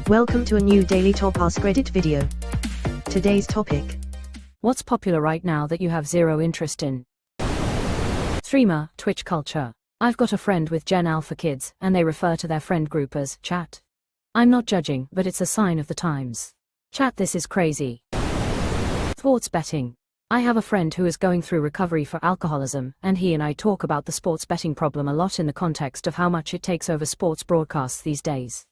Welcome to a new daily top AskReddit video. Today's topic: what's popular right now that you have zero interest in? Streamer, Twitch culture. I've got a friend with Gen Alpha kids, and they refer to their friend group as chat. I'm not judging, but it's a sign of the times. Chat, this is crazy. Sports betting. I have a friend who is going through recovery for alcoholism, and he and I talk about the sports betting problem a lot in the context of how much it takes over sports broadcasts these days.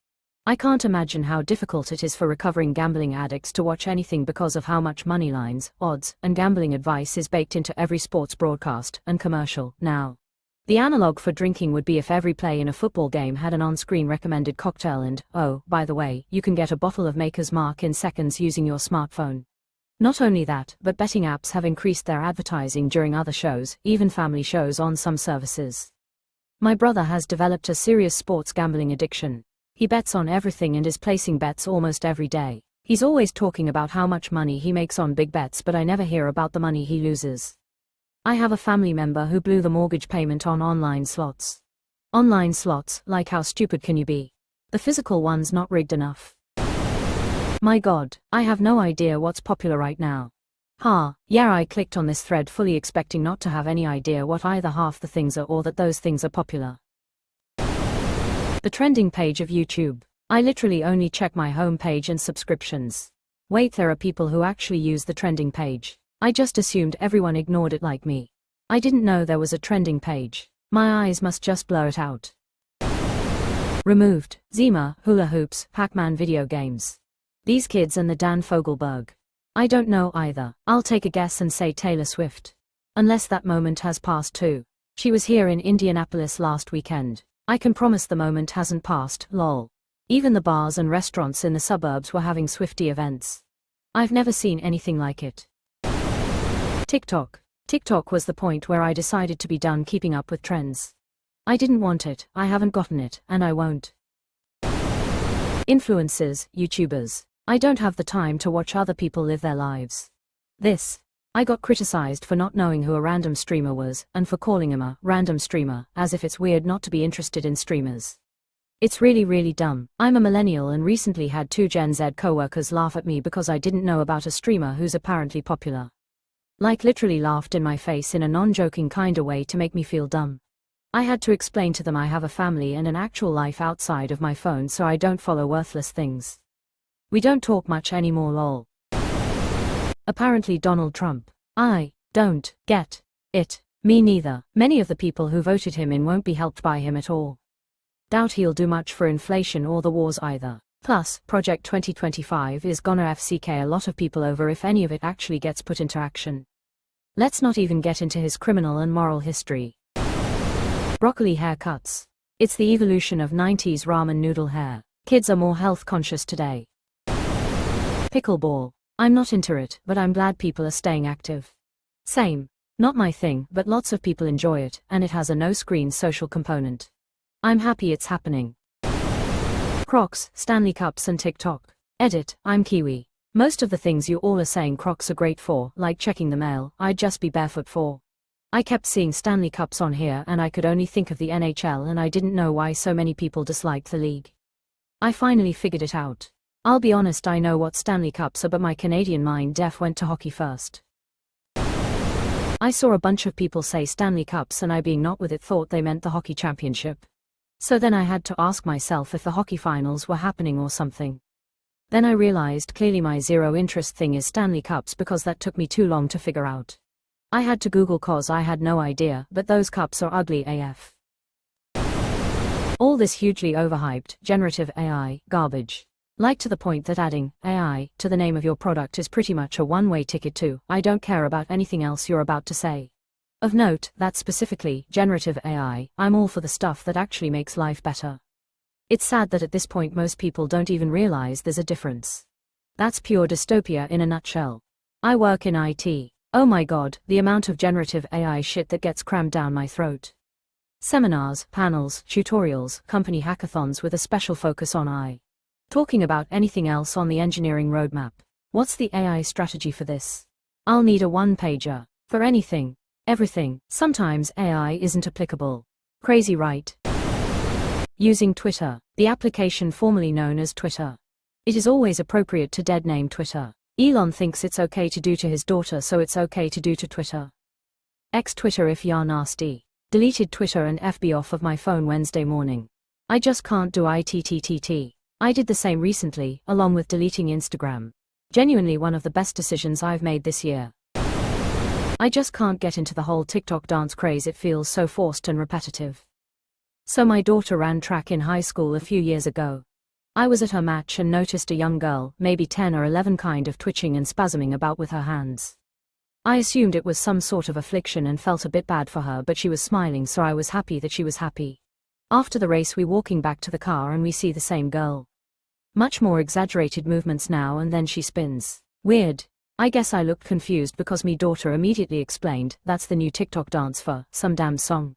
I can't imagine how difficult it is for recovering gambling addicts to watch anything because of how much money lines, odds, and gambling advice is baked into every sports broadcast and commercial now. The analog for drinking would be if every play in a football game had an on-screen recommended cocktail and, oh, by the way, you can get a bottle of Maker's Mark in seconds using your smartphone. Not only that, but betting apps have increased their advertising during other shows, even family shows on some services. My brother has developed a serious sports gambling addiction. He bets on everything and is placing bets almost every day. He's always talking about how much money he makes on big bets, but I never hear about the money he loses. I have a family member who blew the mortgage payment on online slots. Online slots, like, how stupid can you be? The physical one's not rigged enough. My God, I have no idea what's popular right now. Yeah, I clicked on this thread fully expecting not to have any idea what either half the things are or that those things are popular. The trending page of YouTube. I literally only check my home page and subscriptions. Wait, there are people who actually use the trending page. I just assumed everyone ignored it like me. I didn't know there was a trending page. My eyes must just blur it out. Removed. Zima, hula hoops, Pac-Man video games. These kids and the Dan Fogelberg. I don't know either. I'll take a guess and say Taylor Swift. Unless that moment has passed too. She was here in Indianapolis last weekend. I can promise the moment hasn't passed, lol. Even the bars and restaurants in the suburbs were having Swiftie events. I've never seen anything like it. TikTok. TikTok was the point where I decided to be done keeping up with trends. I didn't want it, I haven't gotten it, and I won't. Influencers, YouTubers. I don't have the time to watch other people live their lives. I got criticized for not knowing who a random streamer was, and for calling him a random streamer, as if it's weird not to be interested in streamers. It's really dumb. I'm a millennial and recently had 2 Gen Z coworkers laugh at me because I didn't know about a streamer who's apparently popular. Like, literally laughed in my face in a non-joking kinda way to make me feel dumb. I had to explain to them I have a family and an actual life outside of my phone, so I don't follow worthless things. We don't talk much anymore, lol. Apparently Donald Trump. I don't get it. Me neither. Many of the people who voted him in won't be helped by him at all. Doubt he'll do much for inflation or the wars either. Plus, Project 2025 is gonna FCK a lot of people over if any of it actually gets put into action. Let's not even get into his criminal and moral history. Broccoli haircuts. It's the evolution of 90s ramen noodle hair. Kids are more health conscious today. Pickleball. I'm not into it, but I'm glad people are staying active. Same. Not my thing, but lots of people enjoy it, and it has a no-screen social component. I'm happy it's happening. Crocs, Stanley cups and TikTok. Edit, I'm Kiwi. Most of the things you all are saying Crocs are great for, like checking the mail, I'd just be barefoot for. I kept seeing Stanley cups on here and I could only think of the NHL, and I didn't know why so many people disliked the league. I finally figured it out. I'll be honest, I know what Stanley Cups are, but my Canadian mind def went to hockey first. I saw a bunch of people say Stanley Cups and I, being not with it, thought they meant the hockey championship. So then I had to ask myself if the hockey finals were happening or something. Then I realized clearly my zero interest thing is Stanley Cups, because that took me too long to figure out. I had to Google cause I had no idea, but those cups are ugly AF. All this hugely overhyped, generative AI, garbage. Like, to the point that adding AI to the name of your product is pretty much a one-way ticket to I don't care about anything else you're about to say. Of note, that specifically, generative AI, I'm all for the stuff that actually makes life better. It's sad that at this point most people don't even realize there's a difference. That's pure dystopia in a nutshell. I work in IT. Oh my God, the amount of generative AI shit that gets crammed down my throat. Seminars, panels, tutorials, company hackathons with a special focus on AI. Talking about anything else on the engineering roadmap. What's the AI strategy for this? I'll need a one-pager. For anything. Everything. Sometimes AI isn't applicable. Crazy, right? Using Twitter. The application formerly known as Twitter. It is always appropriate to dead name Twitter. Elon thinks it's okay to do to his daughter, so it's okay to do to Twitter. X Twitter if you're nasty. Deleted Twitter and FB off of my phone Wednesday morning. I just can't do it. I did the same recently, along with deleting Instagram. Genuinely one of the best decisions I've made this year. I just can't get into the whole TikTok dance craze, it feels so forced and repetitive. So my daughter ran track in high school a few years ago. I was at her match and noticed a young girl, maybe 10 or 11, kind of twitching and spasming about with her hands. I assumed it was some sort of affliction and felt a bit bad for her, but she was smiling, so I was happy that she was happy. After the race, we walking back to the car and we see the same girl. Much more exaggerated movements now, and then she spins. Weird. I guess I looked confused because me daughter immediately explained, that's the new TikTok dance for some damn song.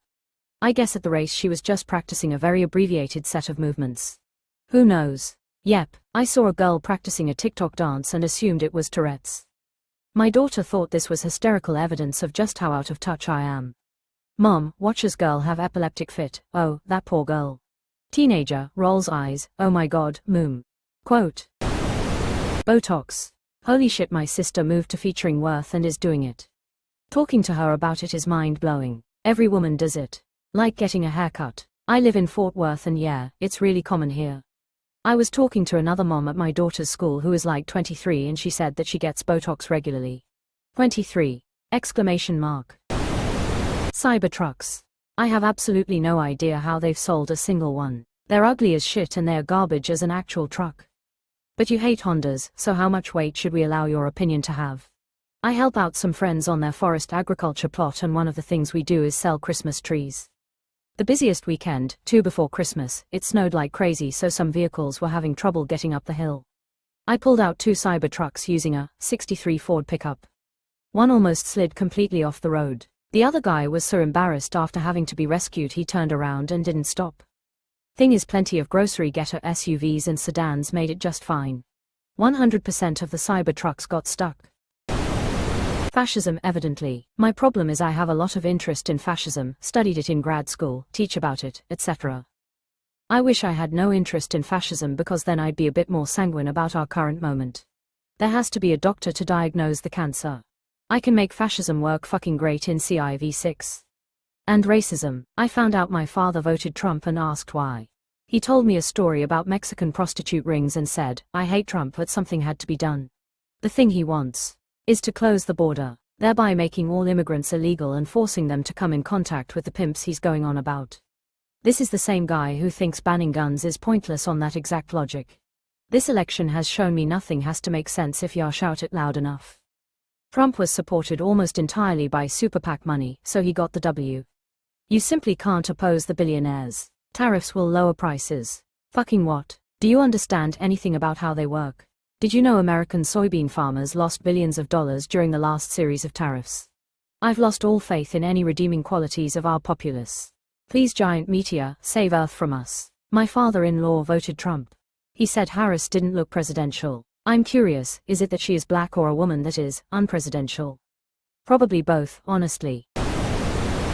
I guess at the race she was just practicing a very abbreviated set of movements. Who knows? Yep, I saw a girl practicing a TikTok dance and assumed it was Tourette's. My daughter thought this was hysterical evidence of just how out of touch I am. Mom, watches girl have epileptic fit, oh, that poor girl. Teenager, rolls eyes, oh my god, moom. Quote. Botox. Holy shit, my sister moved to featuring Worth and is doing it. Talking to her about it is mind-blowing. Every woman does it. Like getting a haircut. I live in Fort Worth and yeah, it's really common here. I was talking to another mom at my daughter's school who is like 23 and she said that she gets Botox regularly. 23! Exclamation mark. Cybertrucks. I have absolutely no idea how they've sold a single one. They're ugly as shit and they're garbage as an actual truck. But you hate Hondas, so how much weight should we allow your opinion to have? I help out some friends on their forest agriculture plot, and one of the things we do is sell Christmas trees. The busiest weekend, 2 before Christmas, it snowed like crazy, so some vehicles were having trouble getting up the hill. I pulled out 2 Cybertrucks using a '63 Ford pickup. One almost slid completely off the road. The other guy was so embarrassed after having to be rescued he turned around and didn't stop. Thing is, plenty of grocery getter SUVs and sedans made it just fine. 100% of the Cybertrucks got stuck. Fascism, evidently. My problem is I have a lot of interest in fascism, studied it in grad school, teach about it, etc. I wish I had no interest in fascism because then I'd be a bit more sanguine about our current moment. There has to be a doctor to diagnose the cancer. I can make fascism work fucking great in CIV6. And racism. I found out my father voted Trump and asked why. He told me a story about Mexican prostitute rings and said, I hate Trump but something had to be done. The thing he wants is to close the border, thereby making all immigrants illegal and forcing them to come in contact with the pimps he's going on about. This is the same guy who thinks banning guns is pointless on that exact logic. This election has shown me nothing has to make sense if you shout it loud enough. Trump was supported almost entirely by super PAC money, so he got the W. You simply can't oppose the billionaires. Tariffs will lower prices. Fucking what? Do you understand anything about how they work? Did you know American soybean farmers lost billions of dollars during the last series of tariffs? I've lost all faith in any redeeming qualities of our populace. Please, giant meteor, save Earth from us. My father-in-law voted Trump. He said Harris didn't look presidential. I'm curious, is it that she is black or a woman that is unpresidential? Probably both, honestly.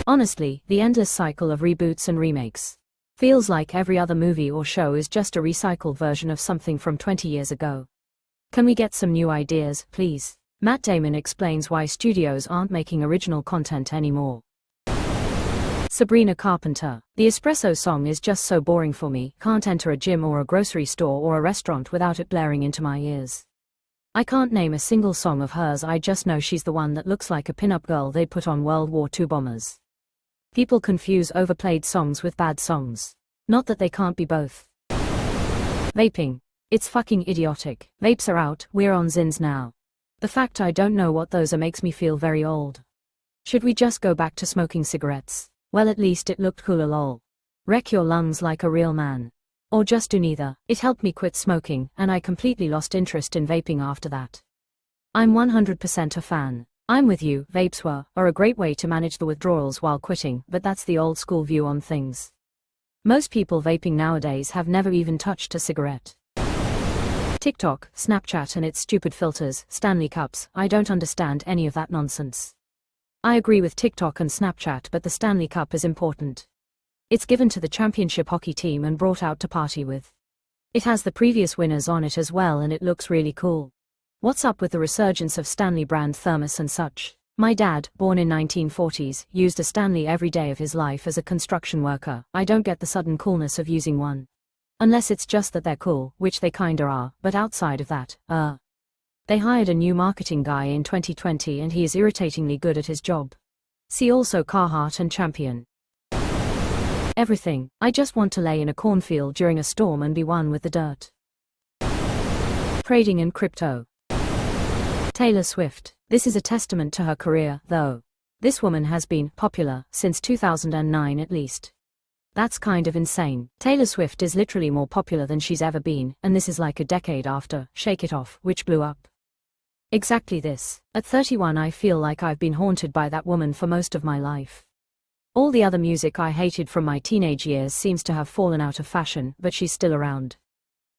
Honestly, the endless cycle of reboots and remakes. Feels like every other movie or show is just a recycled version of something from 20 years ago. Can we get some new ideas, please? Matt Damon explains why studios aren't making original content anymore. Sabrina Carpenter. The espresso song is just so boring for me, can't enter a gym or a grocery store or a restaurant without it blaring into my ears. I can't name a single song of hers, I just know she's the one that looks like a pin-up girl they'd put on World War II bombers. People confuse overplayed songs with bad songs. Not that they can't be both. Vaping. It's fucking idiotic. Vapes are out, we're on Zins now. The fact I don't know what those are makes me feel very old. Should we just go back to smoking cigarettes? Well, at least it looked cooler, lol. Wreck your lungs like a real man. Or just do neither. It helped me quit smoking, and I completely lost interest in vaping after that. I'm 100% a fan. I'm with you, vapes are a great way to manage the withdrawals while quitting, but that's the old school view on things. Most people vaping nowadays have never even touched a cigarette. TikTok, Snapchat and its stupid filters, Stanley cups, I don't understand any of that nonsense. I agree with TikTok and Snapchat, but the Stanley Cup is important. It's given to the championship hockey team and brought out to party with. It has the previous winners on it as well and it looks really cool. What's up with the resurgence of Stanley brand thermos and such? My dad, born in 1940s, used a Stanley every day of his life as a construction worker. I don't get the sudden coolness of using one. Unless it's just that they're cool, which they kinda are, but outside of that, They hired a new marketing guy in 2020 and he is irritatingly good at his job. See also Carhartt and Champion. Everything. I just want to lay in a cornfield during a storm and be one with the dirt. Trading in crypto. Taylor Swift. This is a testament to her career, though. This woman has been popular since 2009 at least. That's kind of insane. Taylor Swift is literally more popular than she's ever been, and this is like a decade after Shake It Off, which blew up. Exactly this. At 31 I feel like I've been haunted by that woman for most of my life. All the other music I hated from my teenage years seems to have fallen out of fashion, but she's still around.